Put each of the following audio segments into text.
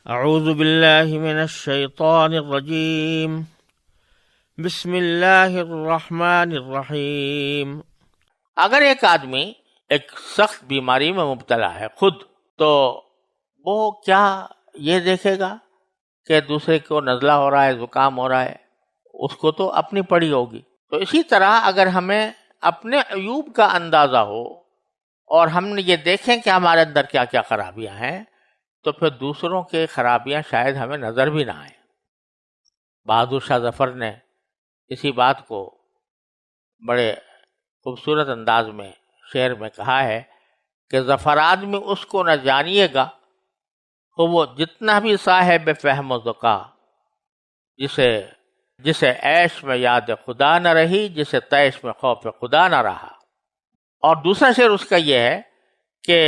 اعوذ باللہ من الشیطان الرجیم بسم اللہ الرحمن الرحیم۔ اگر ایک آدمی ایک سخت بیماری میں مبتلا ہے خود، تو وہ کیا یہ دیکھے گا کہ دوسرے کو نزلہ ہو رہا ہے، زکام ہو رہا ہے؟ اس کو تو اپنی پڑی ہوگی۔ تو اسی طرح اگر ہمیں اپنے عیوب کا اندازہ ہو اور ہم نے یہ دیکھیں کہ ہمارے اندر کیا کیا خرابیاں ہیں، تو پھر دوسروں کے خرابیاں شاید ہمیں نظر بھی نہ آئیں۔ بہادر شاہ ظفر نے اسی بات کو بڑے خوبصورت انداز میں شعر میں کہا ہے کہ ظفر آدمی اس کو نہ جانیے گا، تو وہ جتنا بھی صاحب فہم و ذکا، جسے عیش میں یاد خدا نہ رہی، جسے طیش میں خوف خدا نہ رہا۔ اور دوسرا شعر اس کا یہ ہے کہ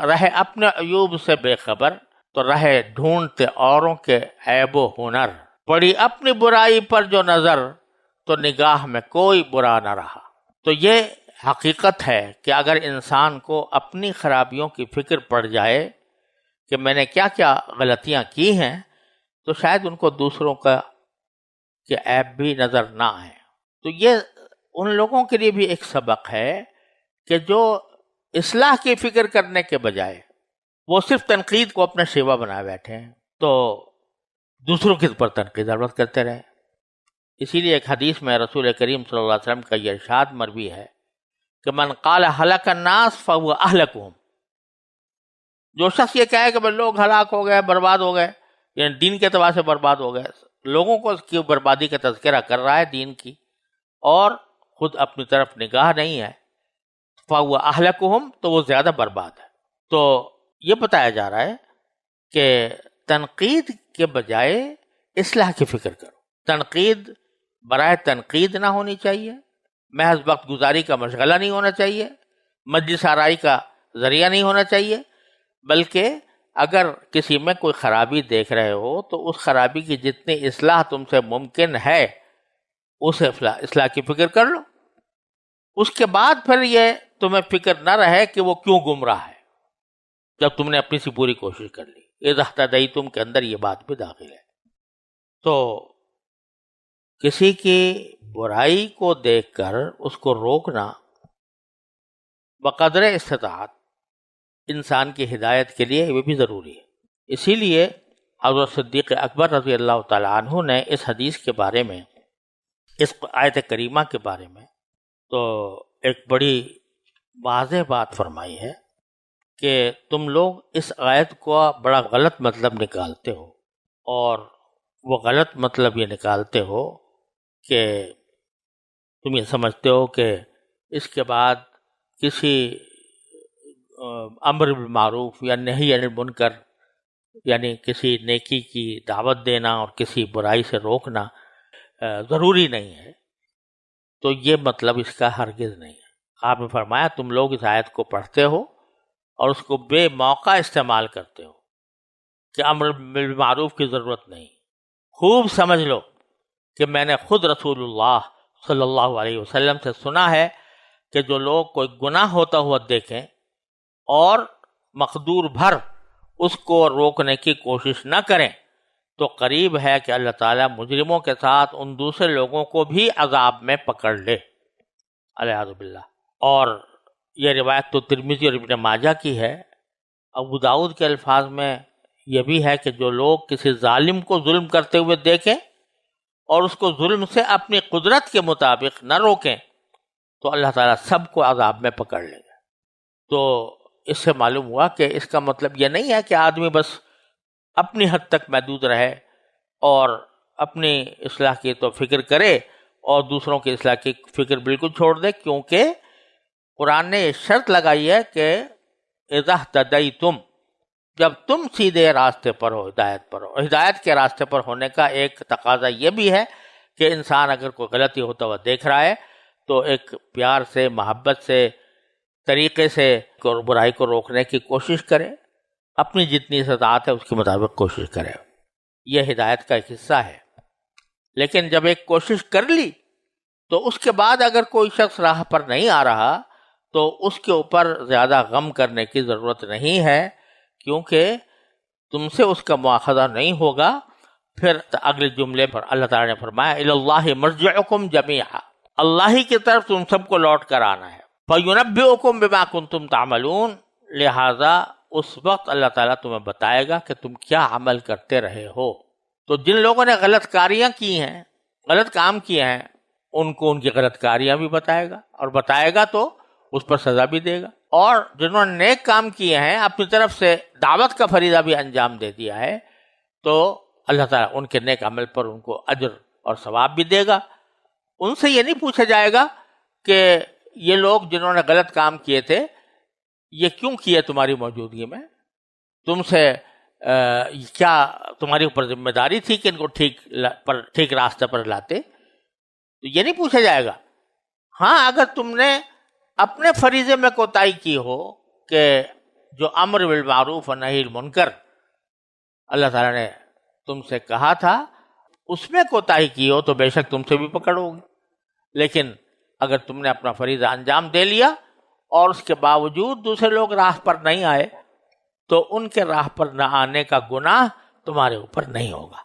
رہے اپنے عیوب سے بے خبر، تو رہے ڈھونڈتے اوروں کے عیب و ہنر۔ پڑی اپنی برائی پر جو نظر، تو نگاہ میں کوئی برا نہ رہا۔ تو یہ حقیقت ہے کہ اگر انسان کو اپنی خرابیوں کی فکر پڑ جائے کہ میں نے کیا کیا غلطیاں کی ہیں، تو شاید ان کو دوسروں کے عیب بھی نظر نہ آئیں۔ تو یہ ان لوگوں کے لیے بھی ایک سبق ہے کہ جو اصلاح کی فکر کرنے کے بجائے وہ صرف تنقید کو اپنا شیوا بنا بیٹھے ہیں، تو دوسروں کے اوپر تنقید عرض کرتے رہے۔ اسی لیے ایک حدیث میں رسول کریم صلی اللہ علیہ وسلم کا یہ ارشاد مروی ہے کہ من قال ہلک الناس فهو اہلکہم۔ جو شخص یہ کہے کہ لوگ ہلاک ہو گئے، برباد ہو گئے، یعنی دین کے اعتبار سے برباد ہو گئے، لوگوں کو اس کی بربادی کا تذکرہ کر رہا ہے دین کی، اور خود اپنی طرف نگاہ نہیں ہے، فهو اہلکہم، تو وہ زیادہ برباد ہے۔ تو یہ بتایا جا رہا ہے کہ تنقید کے بجائے اصلاح کی فکر کرو۔ تنقید برائے تنقید نہ ہونی چاہیے، محض وقت گزاری کا مشغلہ نہیں ہونا چاہیے، مجلس آرائی کا ذریعہ نہیں ہونا چاہیے، بلکہ اگر کسی میں کوئی خرابی دیکھ رہے ہو تو اس خرابی کی جتنی اصلاح تم سے ممکن ہے اس اصلاح کی فکر کر لو۔ اس کے بعد پھر یہ تمہیں فکر نہ رہے کہ وہ کیوں گمراہ ہے، جب تم نے اپنی سی پوری کوشش کر لی۔ اذا اہتدیتم کے اندر یہ بات بھی داخل ہے۔ تو کسی کی برائی کو دیکھ کر اس کو روکنا بقدر استطاعت انسان کی ہدایت کے لیے یہ بھی ضروری ہے۔ اسی لیے حضرت صدیق اکبر رضی اللہ تعالیٰ عنہ نے اس حدیث کے بارے میں، اس آیت کریمہ کے بارے میں تو ایک بڑی واضح بات فرمائی ہے کہ تم لوگ اس آیت کو بڑا غلط مطلب نکالتے ہو، اور وہ غلط مطلب یہ نکالتے ہو کہ تم یہ سمجھتے ہو کہ اس کے بعد کسی امر بالمعروف یا نہی عن المنکر، یعنی کسی نیکی کی دعوت دینا اور کسی برائی سے روکنا ضروری نہیں ہے۔ تو یہ مطلب اس کا ہرگز نہیں ہے۔ آپ نے فرمایا تم لوگ اس آیت کو پڑھتے ہو اور اس کو بے موقع استعمال کرتے ہو کہ امر بالمعروف کی ضرورت نہیں۔ خوب سمجھ لو کہ میں نے خود رسول اللہ صلی اللہ علیہ وسلم سے سنا ہے کہ جو لوگ کوئی گناہ ہوتا ہوا دیکھیں اور مقدور بھر اس کو روکنے کی کوشش نہ کریں، تو قریب ہے کہ اللہ تعالیٰ مجرموں کے ساتھ ان دوسرے لوگوں کو بھی عذاب میں پکڑ لے، والعیاذ باللہ۔ اور یہ روایت تو ترمذی اور ابن ماجہ کی ہے۔ ابو داؤد کے الفاظ میں یہ بھی ہے کہ جو لوگ کسی ظالم کو ظلم کرتے ہوئے دیکھیں اور اس کو ظلم سے اپنی قدرت کے مطابق نہ روکیں، تو اللہ تعالیٰ سب کو عذاب میں پکڑ لے گا۔ تو اس سے معلوم ہوا کہ اس کا مطلب یہ نہیں ہے کہ آدمی بس اپنی حد تک محدود رہے اور اپنی اصلاح کی تو فکر کرے اور دوسروں کی اصلاح کی فکر بالکل چھوڑ دے، کیونکہ قرآن نے یہ شرط لگائی ہے کہ اذا اہتدیتم، جب تم سیدھے راستے پر ہو، ہدایت پر ہو۔ اور ہدایت کے راستے پر ہونے کا ایک تقاضا یہ بھی ہے کہ انسان اگر کوئی غلطی ہوتا ہوا دیکھ رہا ہے تو ایک پیار سے، محبت سے، طریقے سے برائی کو روکنے کی کوشش کرے، اپنی جتنی استطاعت ہے اس کے مطابق کوشش کرے۔ یہ ہدایت کا ایک حصہ ہے۔ لیکن جب ایک کوشش کر لی تو اس کے بعد اگر کوئی شخص راہ پر نہیں آ رہا تو اس کے اوپر زیادہ غم کرنے کی ضرورت نہیں ہے، کیونکہ تم سے اس کا مواخذہ نہیں ہوگا. پھر اگلے جملے پر اللہ تعالیٰ نے فرمایا اِلَى مرجعکم جمیعا، اللہ ہی کی طرف تم سب کو لوٹ کر آنا ہے. فَيُنَبِّئُكُم بِمَا كُنتُمْ تَعْمَلُونَ، لہذا اس وقت اللہ تعالیٰ تمہیں بتائے گا کہ تم کیا عمل کرتے رہے ہو. تو جن لوگوں نے غلط کاریاں کی ہیں، غلط کام کیے ہیں، ان کو ان کی غلط کاریاں بھی بتائے گا، اور بتائے گا تو اس پر سزا بھی دے گا. اور جنہوں نے نیک کام کیے ہیں، اپنی طرف سے دعوت کا فریضہ بھی انجام دے دیا ہے، تو اللہ تعالیٰ ان کے نیک عمل پر ان کو اجر اور ثواب بھی دے گا. ان سے یہ نہیں پوچھا جائے گا کہ یہ لوگ جنہوں نے غلط کام کیے تھے یہ کیوں کیے تمہاری موجودگی میں، تم سے کیا تمہاری اوپر ذمہ داری تھی کہ ان کو ٹھیک راستے پر لاتے. تو یہ نہیں پوچھا جائے گا. ہاں، اگر تم نے اپنے فریضے میں کوتاہی کی ہو کہ جو امر بالمعروف و نہی المنکر اللہ تعالیٰ نے تم سے کہا تھا اس میں کوتاہی کی ہو تو بے شک تم سے بھی پکڑ ہوگی. لیکن اگر تم نے اپنا فریضہ انجام دے لیا اور اس کے باوجود دوسرے لوگ راہ پر نہیں آئے تو ان کے راہ پر نہ آنے کا گناہ تمہارے اوپر نہیں ہوگا.